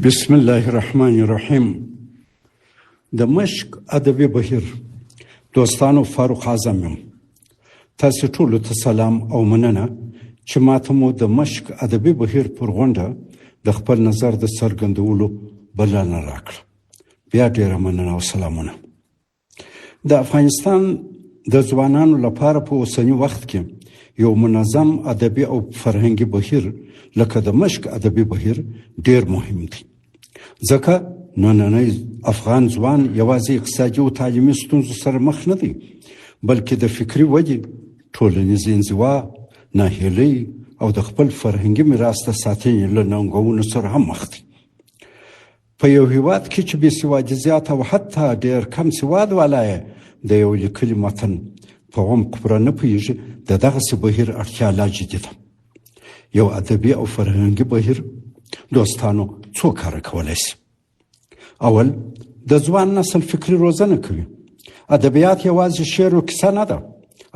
بسم الله الرحمن الرحیم. د مشق ادبي بهیر دوستانو، فاروق اعظم یم. تاسو ټولو ته سلام او مننه چې ماته مو د مشق ادبي بهیر پر غونډه د خپل نظر د څرګندولو بلنه راکړه. بیا ډیره مننه او سلامونه. د افغانستان د ځوانانو لپاره په اوسنی وخت کې یو منظم ادبي او فرهنګي بهیر لکه د مشق ادبي بهیر ډیر مهم دی، ځکه نننی افغان ځوان یوازې اقتصادي او تعلیمي ستونزو سره مخ نه دی، بلکې د فکري ودې، ټولنیز انزوا، ناهیلۍ او د خپل فرهنګي میراث د ساتنې له ننګونو سره هم مخ دی. په یو هیواد کې چې بې سوادي زیاته او حتی ډیر کم سواد والا د یو لیکلي متن په عمق پوره نه پوهېږي، د دغسې بهیر اړتیا لا جدي ده. یو ادبي او فرهنګي بهیر دوستانو څو کاره کولی شي. اول، د ځوان نسل فکري روزنه کوي. ادبیات یوازې شعر او کیسه نه ده.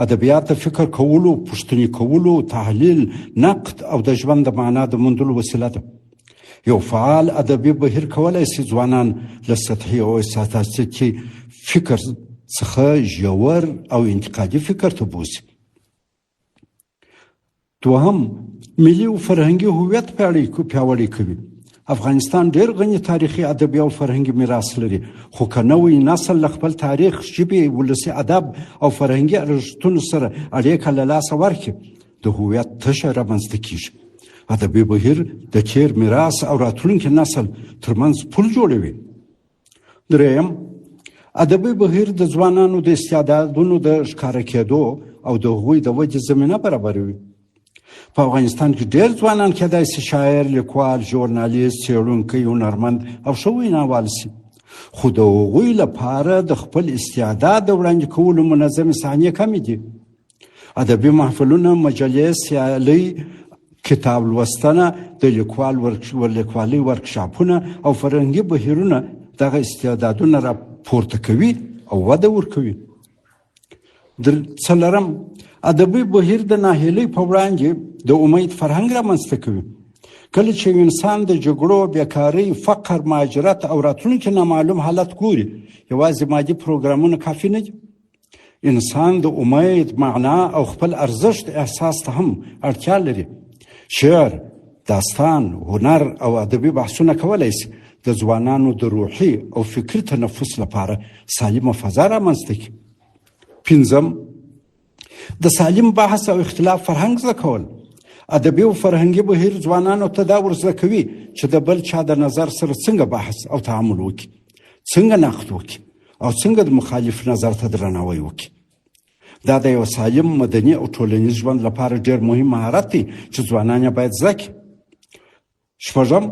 ادبیات د فکر کولو، پوښتنې کولو، تحلیل، نقد او د ژوند د معنا د موندلو وسیله ده. یو فعال ادبي بهیر کولی شي ځوانان له سطحي او احساساتي فکر څخه ژور او انتقادي فکر ته بوځي. دوهم، ملي او فرهنګي هویت پیاوړی کوي. افغانستان ډیر غني تاریخي ادبي او فرهنګي میراث لري، خو که نوی نسل له خپل تاریخ، ژبې، ولسي ادب او فرهنګي ارزښتونو سره اړیکه له لاسه ورکړي، د هویت تشه رامنځته کیږي. ادبي بهیر د تیر میراث او راتلونکي نسل ترمنځ پل جوړوي. دریم، ادبي بهیر د ځوانانو د استعدادونو د ښکاره کېدو او د هغوی د ودې زمینه برابروي. په افغانستان کې ډېر ځوانان کېدای شي شاعر، لیکوال، ژورنالیست، څېړونکی، هنرمند او ښه ویناوال شي، خو د هغوی لپاره د خپل استعداد د وړاندې کولو منظمې صحنې کمې دي. ادبي محفلونه، مجلې، سیالۍ، کتاب لوستنه، د لیکوالۍ ورکشاپونه او فرهنګي بهیرونه دغه استعدادونه را پورته کوي او وده ورکوي. څلورم، ادبي بهیر د ناهیلۍ په وړاندې د امید فرهنګ رامنځته کوي. کله چې انسان د جګړو، بیکارۍ، فقر، مهاجرت او راتلونکي نامعلوم حالت ګوري، یوازې مادي پروګرامونه کافي نه دي. انسان د امید، معنا او خپل ارزښت احساس ته هم اړتیا لري. شعر، داستان، هنر او ادبي بحثونه کولی شي د ځوانانو د روحي او فکري تنفس لپاره سالمه فضا رامنځته کړي. پنځم، د سالم بحث او اختلاف فرهنګ زده کول. ادبي او فرهنګي بهیر ځوانانو ته دا ور زده کوي چې د بل چا د نظر سره څنګه بحث او تعامل وکړي، څنګه نقد وکړي او څنګه د مخالف نظر ته درناوی وکړي. دا د یو سالم مدني او ټولنیز ژوند لپاره ډېر مهم مهارت دی چې ځوانان یې باید زده کړي. شپږم،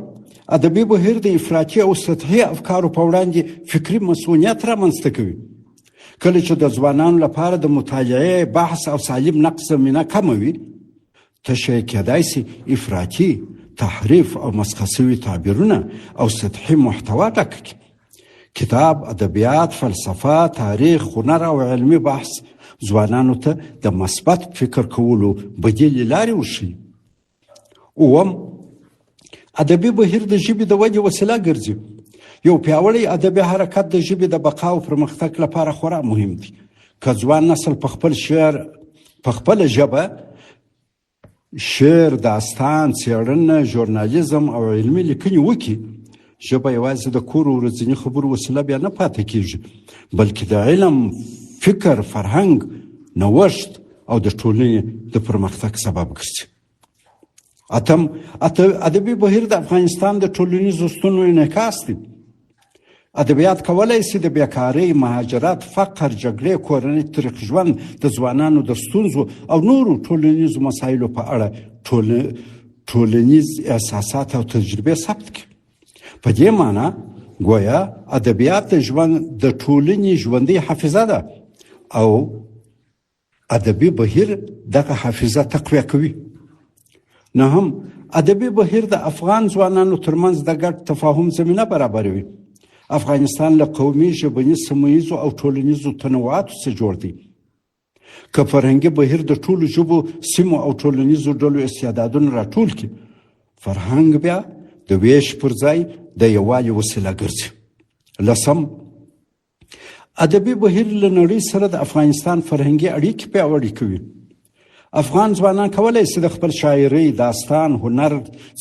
ادبي بهیر د افراطي او سطحي افکارو په وړاندې فکري مسؤلیت رامنځته کوي. کله چې د ځوانانو لپاره د مطالعې، بحث او سالم نقد زمینه کمه وي، تشریح کېدای شي افراطي، تحریف او مسخ شوي تعبیرونه او سطحي محتوا ډکه کړي. کتاب، ادبیات، فلسفه، تاریخ، هنر او علمي بحث ځوانانو ته د مثبت فکر کولو بدیلې لارې وښیي. اووم، ادبي بهیر د ژبې د ودې وسیله ګرځي. یو پیاوړی ادبي حرکت د ژبې د بقا او پرمختګ لپاره خورا مهم دی. که ځوان نسل په خپله ژبه شعر، داستان، څېړنه، ژورنالیزم او علمي لیکنې وکړي، ژبه یوازې د کور او ورځني خبرو وسیله بیا نه پاتې کېږي، بلکې د علم، فکر، فرهنګ، نوښت او د ټولنې د پرمختګ سبب ګرځي. اتم، ادبي بهیر د افغانستان د ټولنیزو ستونزو انعکاس دی. ادبیات کولی شي د بیکارۍ، مهاجرت، فقر، جګړې، کورنۍ تریخ ژوند، د ځوانانو د ستونزو او نورو ټولنیزو مسایلو په اړه ټولنیز احساسات او تجربې ثبت کړي. په دې معنی گویا ادبیات د ټولنې ژوندۍ حافظه ده او ادبي بهیر دغه حافظه تقویه کوي. نهم، ادبي بهیر د افغان ځوانانو ترمنځ د ګډ تفاهم زمینه برابروي. افغانستان له قومي، ژبني، سیمهییزو او ټولنیزو تنوعاتو څخه جوړ دی. که فرهنګي بهیر د ټولو ژبو، سیمو او ټولنیزو ډلو استعدادونه راټول کړي، فرهنګ بیا د ویش پر ځای د یووالي وسیله ګرځي. 10 ادبي بهیر له نړۍ سره د افغانستان فرهنګي اړیکې پیاوړې کوي. افغان ځوانان کولی شي د خپل شاعرۍ، داستان، هنر،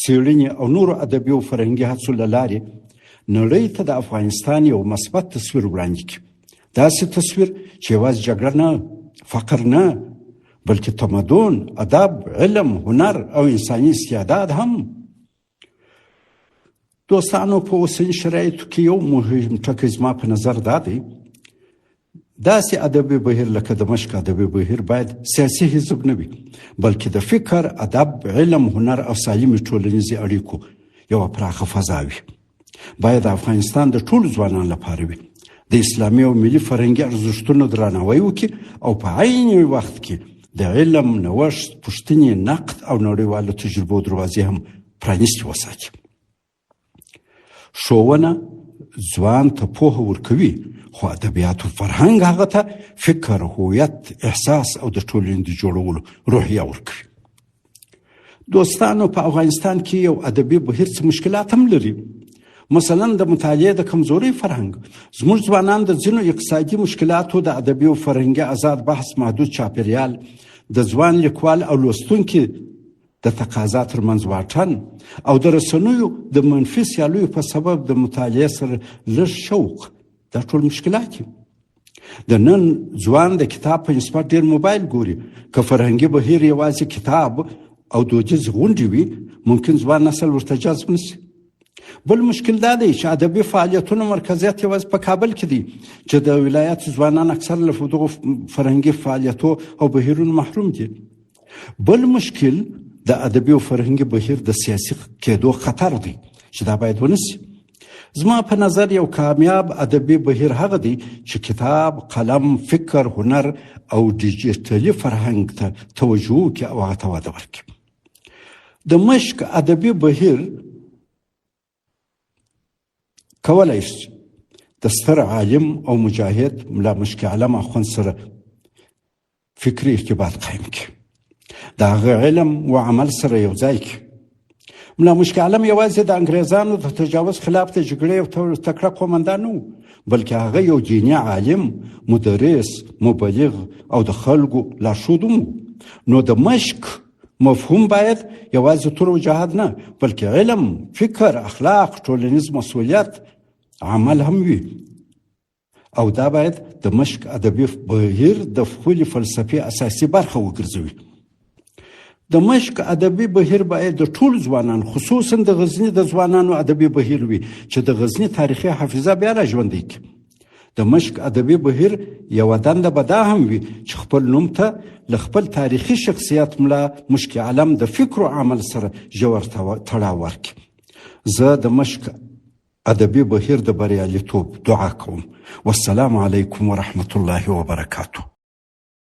څېړنې او نورو ادبي او فرهنګي هڅو له لارې نړۍ ته د افغانستان یو مثبت تصویر وړاندې کړي. داسې تصویر چې یوازې جګړه نه، فقر نه، بلکې تمدن، ادب، علم، هنر او انساني استعداد هم. دوستانو، په اوسني شرایطو کې یو مهم ټکی زما په نظر دا دی، داسې ادبي بهیر لکه د مشق ادبي بهیر باید سیاسي حزب نه وي، بلکې د فکر، ادب، علم، هنر او سالمې ټولنیزې اړیکو یوه پراخه فضا وي. باید د افغانستان د ټولو ځوانانو لپاره وي، د اسلامي او ملي فرهنګي ارزښتونو درناوی وکړي او په عین وخت کې د علم، نوښت، پوښتنې، نقد او نړیوالو تجربو دروازې هم پرانیستې وساتي. ښوونه ځوان ته پوهه ورکوي، خو ادبیات او فرهنګ هغه ته فکر، هویت، احساس او د ټولنې د جوړولو روحیه ورکوي. دوستانو، په افغانستان کې یو ادبي بهیر څه مشکلات هم لري. مثلا د مطالعې د کمزورۍ فرهنګ. زموږ ځوانان د ځینو اقتصادي مشکلاتو، د ادبي او فرهنګي آزاد بحث، محدود چاپیریال، د ځوان لیکوال او لوستونکي د تقاضا ترمنځ واټن او د رسنیو د منفي سیالیو په سبب د مطالعې سره لږ شوق، دا ټول مشکلات دي. د نن ځوان د کتاب په نسبت ډېر موبایل ګوري. که فرهنګي بهیر یوازې کتاب او دودیز غونډې وي، ممکن ځوان نسل ورته جذب نشي. بل مشکل دا دی چې ادبي فعالیتونو مرکزیت یوازې په کابل کې دی، چې د ولایت ځوانان اکثر له دغو فرهنګي فعالیتو او بهیرونو محروم دي. بل مشکل د ادبي او فرهنګي بهیر د سیاسي کېدو خطر دی چې دا باید ونشي. زما په نظر یو کامیاب ادبي بهیر هغه دی چې کتاب، قلم، فکر، هنر او ډیجیټلي فرهنګ ته توجه وکړي او هغه ته وده ورکړي. د مشق ادبي بهیر کولی شي د ستر عالم او مجاهد ملا مشک علم اخوند سره فکري ارتباط قایم کړي، د هغه علم و عمل سره یو ځای کړي. ملا مشک علم یوازې د انګریزانو د تجاوز خلاف د جګړې یو تکړه قومندان نه و، بلکې هغه یو دیني عالم، مدرس، مبلغ او د خلکو لارښود هم و. نو د مشق مفهوم باید یوازې تور و جهاد نه، بلکې علم، فکر، اخلاق، ټولنیز مسؤلیت، عمل هم وي. او دا باید د مشق ادبي بهیر د خپلې فلسفې اساسي برخه وګرځوي. د مشق ادبي بهیر باید د ټولو ځوانانو، خصوصا د غزني د ځوانانو ادبي بهیر وي چې د غزني تاریخي حافظه بیا راژوندۍ کړي. د مشق ادبي بهیر یوه دنده به دا هم وي چې خپل نوم ته له خپل تاریخي شخصیت ملا مشک علم د فکر او عمل سره ژور تړاو ورکړي. زه د مشق ادبي بهیر د بریالیتوب دعا کوم. والسلام علیکم ورحمة الله وبرکاته.